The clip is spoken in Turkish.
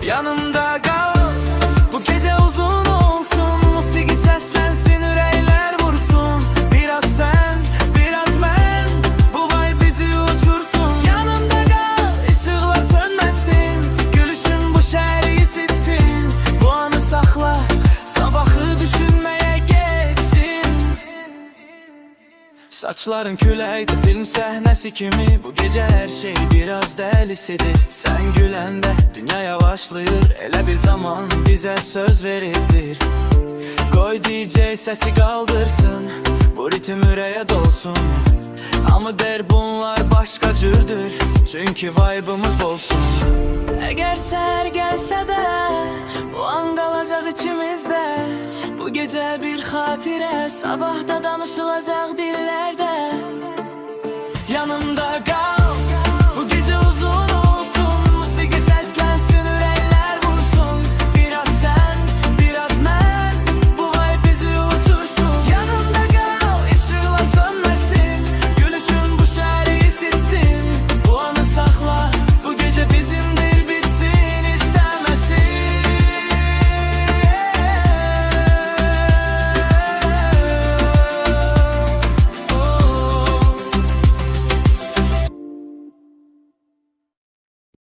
yanımda kal. Bu gece uzun olsun, musiki seslensin, yürekler vursun. Biraz sen, biraz ben, bu vibe bizi uçursun. Yanımda kal, ışıklar sönmesin, gülüşün bu şehri ısıtsın. Bu anı sakla, sabahı düşünmeye geçsin. Saçların küləkdə, film səhnəsi kimi, bu gece her şey biraz dəlisidir. Sen güləndə dünya yavaşlayır, elə bir zaman bize söz verildir. Qoy DJ sesi qaldırsın, bu ritim ürəyə dolsun. Ama der bunlar başka cürdür, çünkü vibe'ımız bolsun. Eğer seher gelse de, bu an kalacak içimizde. Bu gece bir hatire, sabahta danışılacak dillerde. Yanımda kal.